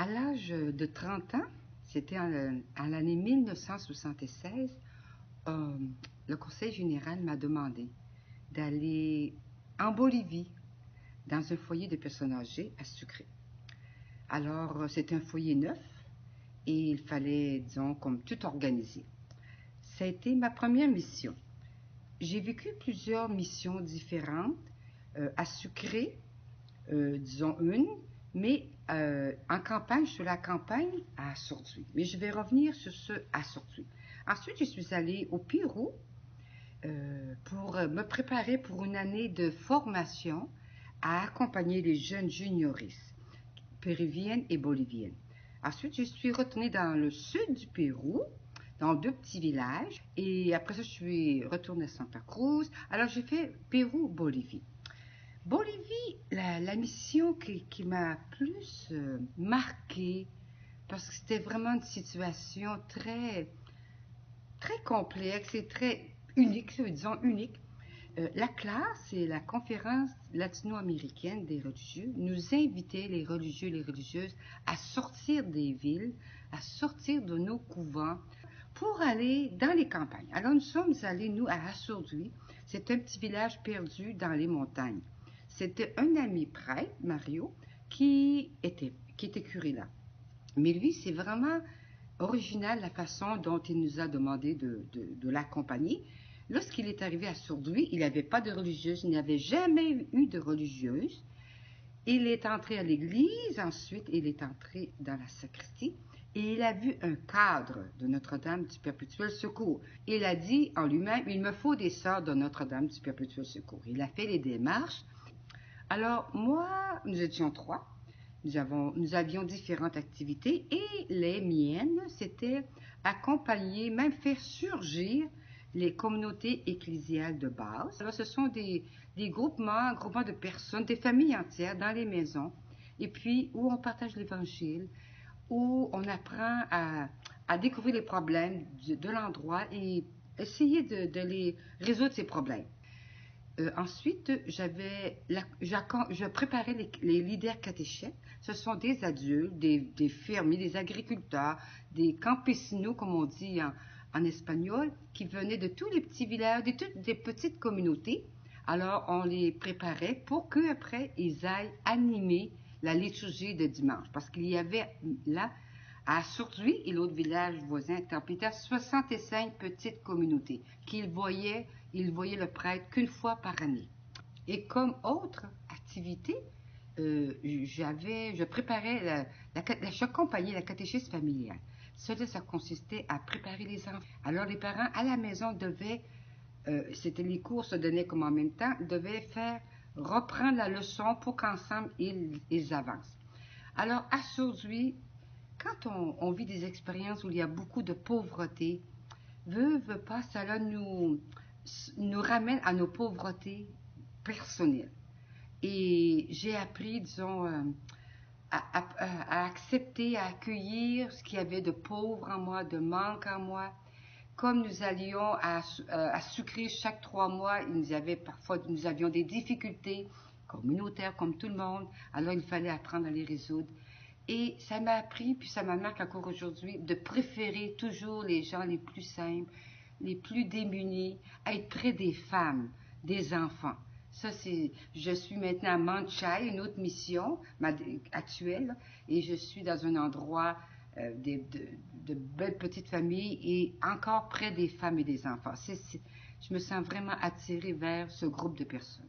À l'âge de 30 ans, c'était à l'année 1976, euh, le Conseil général m'a demandé d'aller en Bolivie, dans un foyer de personnes âgées à Sucré. Alors, c'était un foyer neuf et il fallait, disons, comme tout organiser. Ça a été ma première mission. J'ai vécu plusieurs missions différentes à Sucré, disons une, mais en campagne, sur la campagne à Sorduit. Mais je vais revenir sur ce à Sorduit. Ensuite, je suis allée au Pérou pour me préparer pour une année de formation à accompagner les jeunes junioristes péruviennes et boliviennes. Ensuite, je suis retournée dans le sud du Pérou, dans deux petits villages, et après ça, je suis retournée à Santa Cruz. Alors, j'ai fait Pérou-Bolivie. Bolivie, la mission qui m'a plus marquée, parce que c'était vraiment une situation très complexe et très unique, disons unique. La classe et la conférence latino-américaine des religieux nous invitait, les religieux et les religieuses, à sortir des villes, à sortir de nos couvents pour aller dans les campagnes. Alors nous sommes allés, nous, à Assourdui. C'est un petit village perdu dans les montagnes. C'était un ami prêtre, Mario, qui était curé là. Mais lui, c'est vraiment original la façon dont il nous a demandé de l'accompagner. Lorsqu'il est arrivé à Sourdouy, il n'avait pas de religieuse, il n'avait jamais eu de religieuse. Il est entré à l'église, ensuite il est entré dans la sacristie et il a vu un cadre de Notre-Dame du Perpétuel Secours. Il a dit en lui-même, il me faut des sœurs de Notre-Dame du Perpétuel Secours. Il a fait les démarches. Alors moi, nous étions trois. Nous avions différentes activités et les miennes, c'était accompagner, même faire surgir les communautés ecclésiales de base. Alors, ce sont des groupements de personnes, des familles entières dans les maisons, et puis où on partage l'Évangile, où on apprend à découvrir les problèmes de l'endroit et essayer de les résoudre ces problèmes. Ensuite, je préparais les leaders catéchètes. Ce sont des adultes, des fermiers, des agriculteurs, des campesinos, comme on dit en espagnol, qui venaient de tous les petits villages, de toutes des petites communautés. Alors, on les préparait pour qu'après, ils aillent animer la liturgie de dimanche. Parce qu'il y avait là, à Sourdouy et l'autre village voisin, Tempéta, 65 petites communautés qu'ils voyaient. Ils voyaient le prêtre qu'une fois par année. Et comme autre activité, je préparais, j'accompagnais la catéchése familiale. Ça consistait à préparer les enfants. Alors les parents à la maison devaient, c'était les cours se donnaient comme en même temps, devaient reprendre la leçon pour qu'ensemble ils avancent. Alors aujourd'hui, quand on vit des expériences où il y a beaucoup de pauvreté, veut pas, cela nous ramène à nos pauvretés personnelles. Et j'ai appris, disons, à accepter, à accueillir ce qu'il y avait de pauvre en moi, de manque en moi. Comme nous allions à Sucré chaque 3 mois, nous avions des difficultés communautaires comme tout le monde, alors il fallait apprendre à les résoudre. Et ça m'a appris, puis ça m'a marqué encore aujourd'hui, de préférer toujours les gens les plus simples, les plus démunis, à être près des femmes, des enfants. Je suis maintenant à Manchai, une autre mission actuelle, et je suis dans un endroit de belles petites familles et encore près des femmes et des enfants. Je me sens vraiment attirée vers ce groupe de personnes.